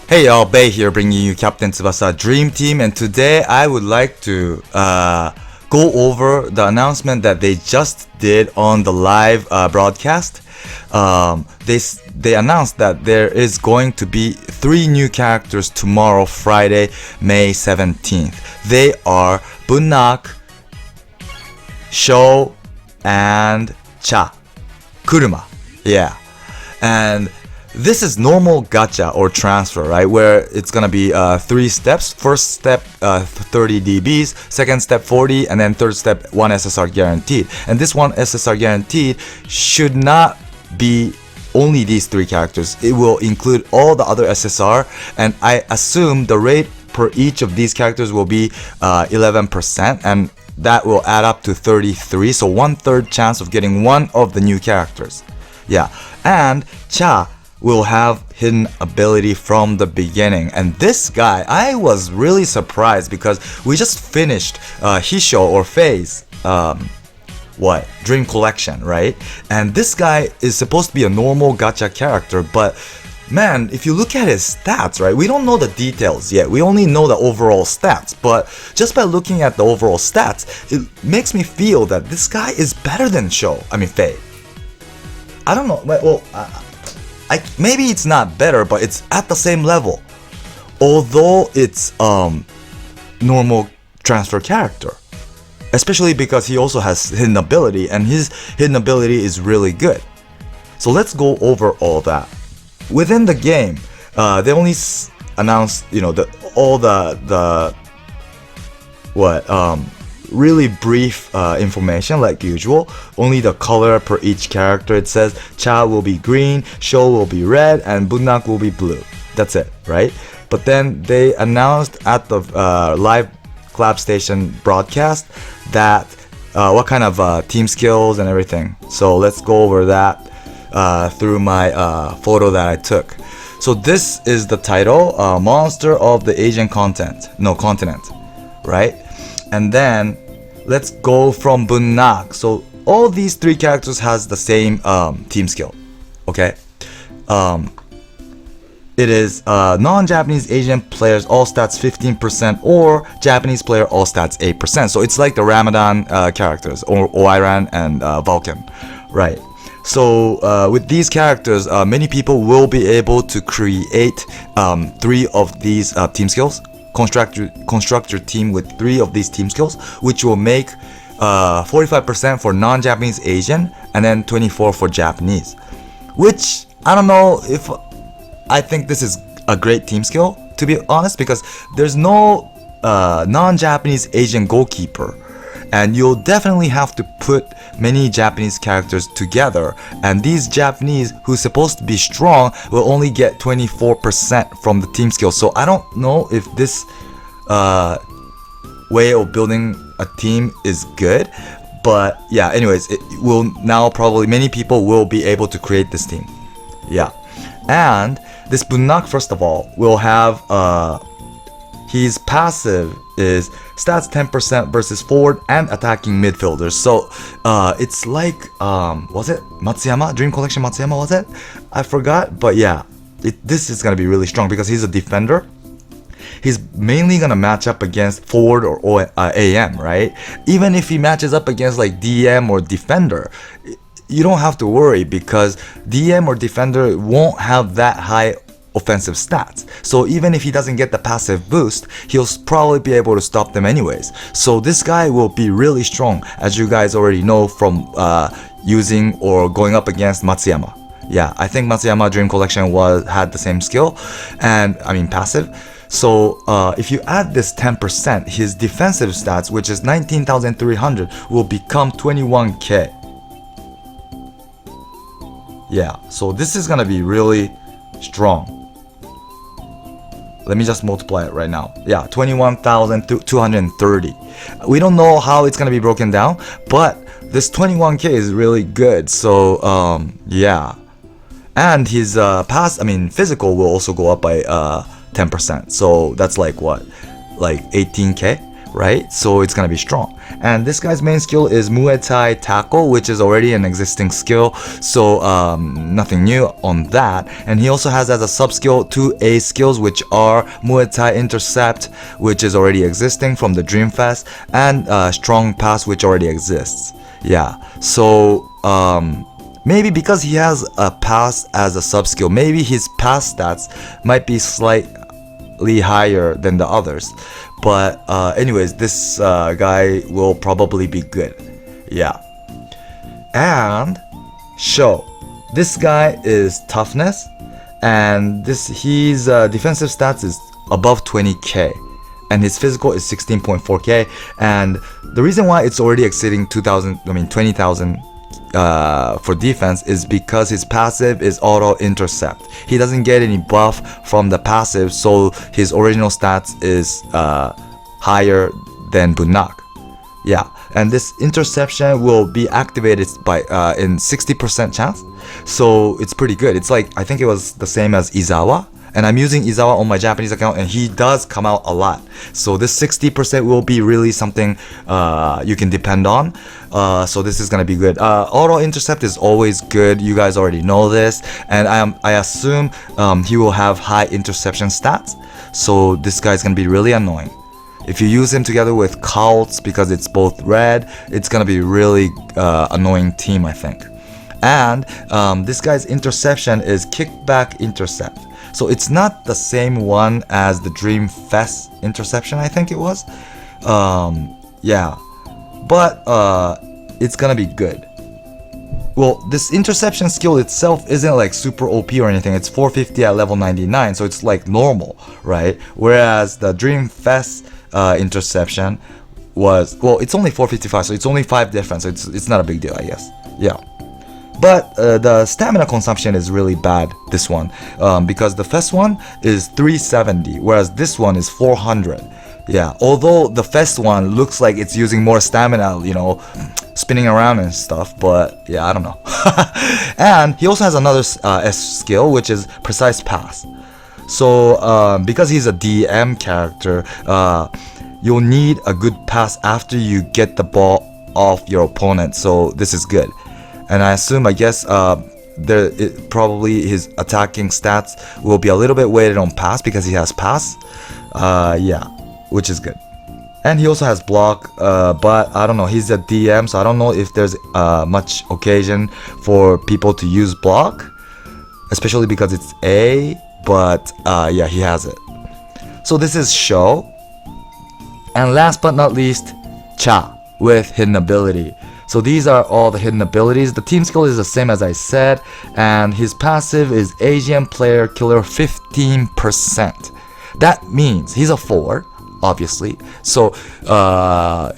Hey y'all, Bay here bringing you Captain Tsubasa Dream Team, and today I would like to go over the announcement that they just did on the live broadcast. They announced that there is going to be 3 new characters tomorrow, Friday, May 17th. They are Bunnak, Sho, and Cha. Kuruma. Yeah. And this is normal gacha or transfer, right? Where it's gonna be 3 steps. First step, 30 DBs. Second step, 40. And then third step, 1 SSR guaranteed. And this 1 SSR guaranteed should not be only these 3 characters. It will include all the other SSR. And I assume the rate per each of these characters will be 11%. And that will add up to 33. So 1/3 chance of getting one of the new characters. Yeah. And Cha will have hidden ability from the beginning, and this guy, I was really surprised because we just finished Hisho or Phase Dream Collection, right? And this guy is supposed to be a normal gacha character, but man, if you look at his stats, right, we don't know the details yet. We only know the overall stats, but just by looking at the overall stats, it makes me feel that this guy is better than Faye. I don't know. Well, maybe it's not better, but it's at the same level. Although it's normal transfer character, especially because he also has hidden ability, and his hidden ability is really good. So let's go over all that. Within the game, they only announced, really brief information like usual. Only the color per each character. It says Cha will be green, Sho will be red, and Bunnak will be blue. That's it, right? But then they announced at the live Clap Station broadcast that what kind of team skills and everything. So let's go over that through my photo that I took. So this is the title, Monster of the Asian Continent, right? And then let's go from Bunnak. So all these 3 characters has the same team skill. Okay. It is non-Japanese Asian players all stats 15% or Japanese player all stats 8%. So it's like the Ramadan characters or Oiran and Vulcan, right? So with these characters, many people will be able to create 3 of these team skills. Construct your team with 3 of these team skills, which will make 45% for non-Japanese Asian and then 24% for Japanese. Which I don't know if I think this is a great team skill, to be honest, because there's no non-Japanese Asian goalkeeper, and you'll definitely have to put many Japanese characters together, and these Japanese who's supposed to be strong will only get 24% from the team skill. So I don't know if this way of building a team is good, but yeah, anyways, it will now probably many people will be able to create this team. Yeah. And this Bunnak, first of all, will have his passive is stats 10% versus forward and attacking midfielders. So it's like was it Matsuyama? Dream Collection Matsuyama, was it? I forgot, but yeah, this is gonna be really strong because he's a defender. He's mainly gonna match up against forward or AM, right? Even if he matches up against like DM or defender, you don't have to worry because DM or defender won't have that high offensive stats. So even if he doesn't get the passive boost, he'll probably be able to stop them anyways. So this guy will be really strong, as you guys already know from using or going up against Matsuyama. Yeah, I think Matsuyama Dream Collection had the same skill, and passive. So if you add this 10%, his defensive stats, which is 19,300, will become 21k. Yeah, so this is gonna be really strong. Let me just multiply it right now. Yeah, 21,230. We don't know how it's gonna be broken down, but this 21k is really good. So yeah, and his physical will also go up by 10%. So that's like what, like 18k, right? So it's gonna be strong. And this guy's main skill is Muay Thai tackle, which is already an existing skill, so nothing new on that. And he also has as a sub skill 2 A skills, which are Muay Thai intercept, which is already existing from the Dreamfest, and strong pass, which already exists. Yeah, so maybe because he has a pass as a sub skill, maybe his pass stats might be slightly higher than the others. But anyways, this guy will probably be good. Yeah. And show. This guy is toughness, and his defensive stats is above 20k, and his physical is 16.4k. And the reason why it's already exceeding 20,000 for defense is because his passive is auto intercept. He doesn't get any buff from the passive, so his original stats is higher than Bunak. Yeah, and this interception will be activated by in 60% chance, so it's pretty good. It's like, I think it was the same as Izawa, and I'm using Izawa on my Japanese account, and he does come out a lot. So this 60% will be really something you can depend on. So this is gonna be good. Auto intercept is always good. You guys already know this, and I assume he will have high interception stats. So this guy's gonna be really annoying. If you use him together with Cults, because it's both red, it's gonna be really annoying team, I think. And this guy's interception is kickback intercept. So it's not the same one as the Dream Fest interception, I think it was. Yeah, but it's gonna be good. Well, this interception skill itself isn't like super OP or anything. It's 450 at level 99, so it's like normal, right? Whereas the Dream Fest interception was, well, it's only 455, so it's only 5 difference, so it's not a big deal, I guess. Yeah. But the stamina consumption is really bad, this one, because the Fest one is 370, whereas this one is 400. Yeah, although the Fest one looks like it's using more stamina, you know, spinning around and stuff, but yeah, I don't know. And he also has another S skill, which is Precise Pass. So because he's a DM character, you'll need a good pass after you get the ball off your opponent, so this is good. And I assume, I guess, probably his attacking stats will be a little bit weighted on pass because he has pass. Yeah, which is good. And he also has block, but I don't know, he's a DM, so I don't know if there's much occasion for people to use block, especially because it's A, but yeah, he has it. So this is Show. And last but not least, Cha with hidden ability. So these are all the hidden abilities. The team skill is the same as I said, and his passive is Asian player killer 15%. That means he's a forward, obviously. So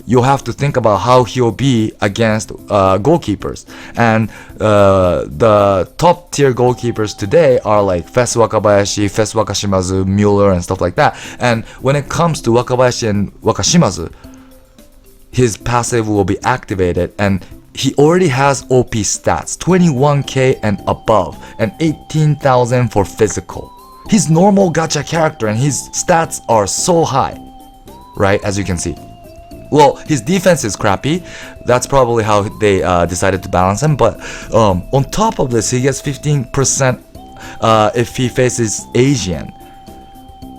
you'll have to think about how he'll be against goalkeepers. And the top tier goalkeepers today are like Fes Wakabayashi, Fes Wakashimazu, Mueller, and stuff like that. And when it comes to Wakabayashi and Wakashimazu, his passive will be activated, and he already has OP stats, 21k and above, and 18,000 for physical. He's normal gacha character, and his stats are so high, right, as you can see. Well, his defense is crappy. That's probably how they decided to balance him, but on top of this, he gets 15% if he faces Asian.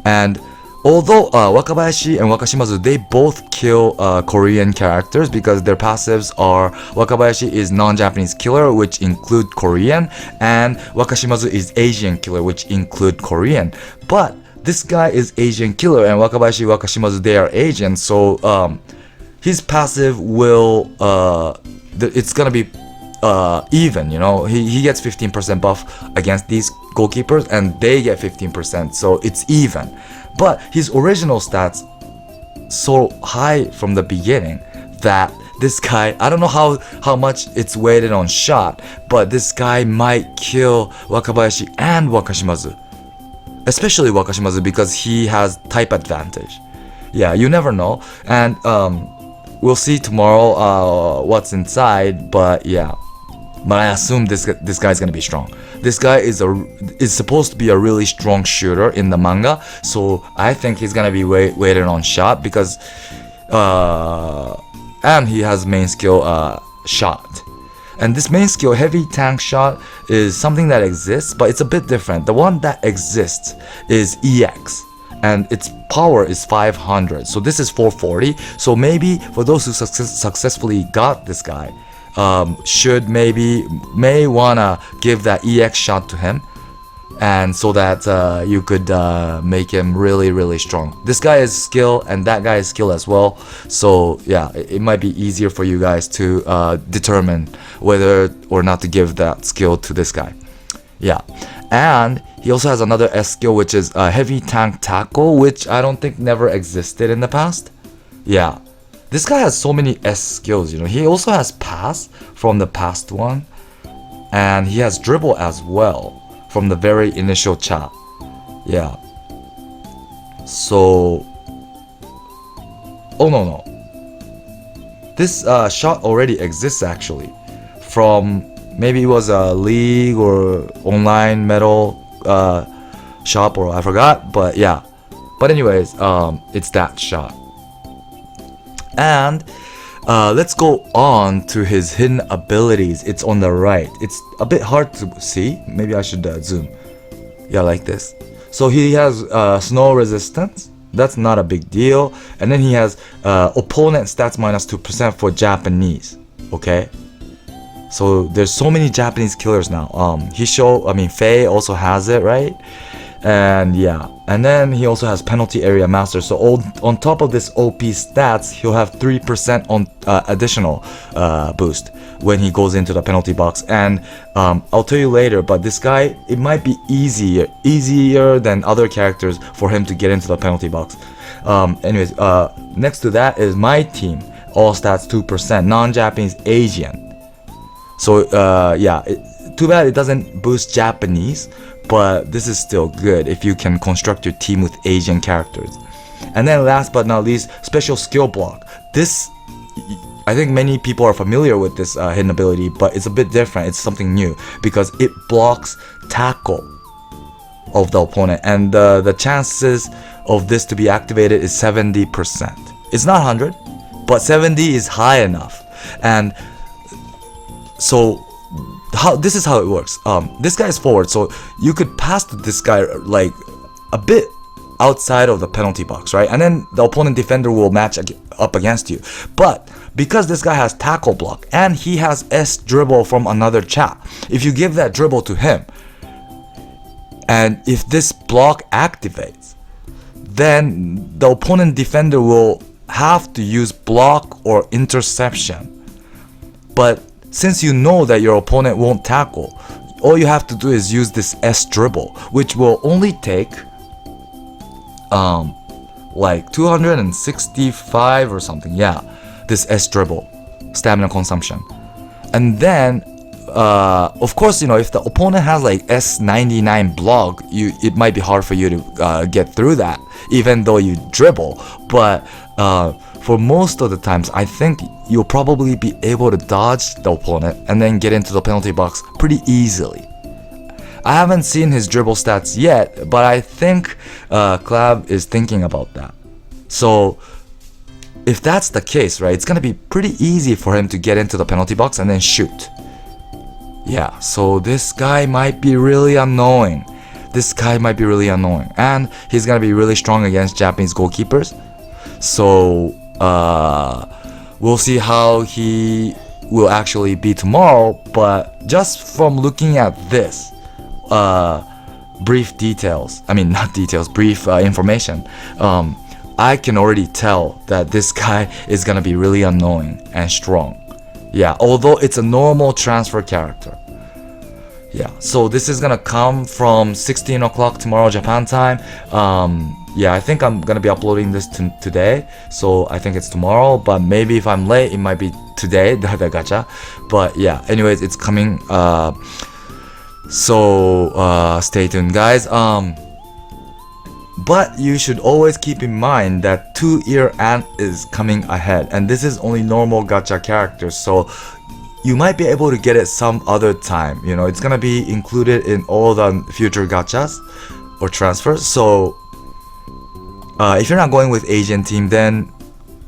And although Wakabayashi and Wakashimazu, they both kill Korean characters because their passives are, Wakabayashi is non-Japanese killer, which include Korean, and Wakashimazu is Asian killer, which include Korean. But this guy is Asian killer, and Wakabayashi, Wakashimazu, they are Asian, so his passive will, it's gonna be even, you know. He gets 15% buff against these goalkeepers, and they get 15%, so it's even. But his original stats so high from the beginning that this guy, I don't know how much it's weighted on shot, but this guy might kill Wakabayashi and Wakashimazu, especially Wakashimazu, because he has type advantage. Yeah, you never know. And we'll see tomorrow what's inside, but yeah. But I assume this guy's gonna be strong. This guy is supposed to be a really strong shooter in the manga, so I think he's gonna be weighted on shot, because And he has main skill shot. And this main skill, heavy tank shot, is something that exists, but it's a bit different. The one that exists is EX, and its power is 500. So this is 440. So maybe for those who successfully got this guy, may wanna give that EX shot to him, and so that you could make him really strong. This guy is skill and that guy is skill as well, so yeah, it might be easier for you guys to determine whether or not to give that skill to this guy. Yeah, and he also has another S skill, which is heavy tank tackle, which I don't think never existed in the past. Yeah, this guy has so many S skills, you know. He also has pass from the past one, and he has dribble as well from the very initial chat. Yeah. So, oh no. This shot already exists actually. From maybe it was a league or online medal shop, or I forgot, but yeah. But anyways, it's that shot. And let's go on to his hidden abilities. It's on the right. It's a bit hard to see. Maybe I should zoom. Yeah, like this. So he has snow resistance. That's not a big deal. And then he has opponent stats minus 2% for Japanese. Okay. So there's so many Japanese killers now. Faye also has it, right? And yeah, and then he also has penalty area master. So on top of this OP stats, he'll have 3% on additional boost when he goes into the penalty box. And I'll tell you later, but this guy, it might be easier than other characters for him to get into the penalty box. Anyways, next to that is my team, all stats 2%, non-Japanese Asian. So yeah, too bad it doesn't boost Japanese, but this is still good if you can construct your team with Asian characters. And then last but not least, special skill block. This, I think many people are familiar with this hidden ability, but it's a bit different. It's something new because it blocks tackle of the opponent, and the chances of this to be activated is 70%. It's not 100, but 70 is high enough. And so this is how it works. This guy is forward, so you could pass to this guy like a bit outside of the penalty box, right? And then the opponent defender will match up against you. But because this guy has tackle block and he has S dribble from another chat, if you give that dribble to him, and if this block activates, then the opponent defender will have to use block or interception. But since you know that your opponent won't tackle, all you have to do is use this S dribble, which will only take like 265 or something. Yeah, this S dribble, stamina consumption. And then of course, you know, if the opponent has like S99 block, it might be hard for you to get through that, even though you dribble. But for most of the times, I think you'll probably be able to dodge the opponent and then get into the penalty box pretty easily. I haven't seen his dribble stats yet, but I think Clav is thinking about that. So if that's the case, right, it's gonna be pretty easy for him to get into the penalty box and then shoot. Yeah, so this guy might be really annoying. And he's gonna be really strong against Japanese goalkeepers. So we'll see how he will actually be tomorrow. But just from looking at this brief information, I can already tell that this guy is gonna be really annoying and strong. Yeah, although it's a normal transfer character. Yeah, so this is gonna come from 16 o'clock tomorrow Japan time. Yeah, I think I'm gonna be uploading this today, so I think it's tomorrow, but maybe if I'm late, it might be today, the gacha. But yeah, anyways, it's coming. So stay tuned, guys. But you should always keep in mind that 2-year Ant is coming ahead, and this is only normal gacha characters, so you might be able to get it some other time. You know, it's gonna be included in all the future gachas or transfers. So if you're not going with Asian team, then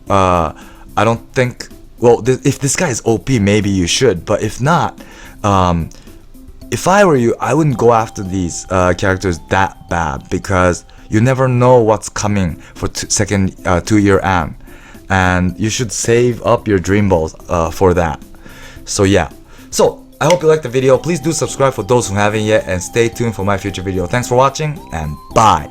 I don't think, well, if this guy is OP, maybe you should, but if not, if I were you, I wouldn't go after these characters that bad, because you never know what's coming for second 2-year and you should save up your dream balls for that. So yeah, so I hope you liked the video. Please do subscribe for those who haven't yet, and stay tuned for my future video. Thanks for watching, and bye.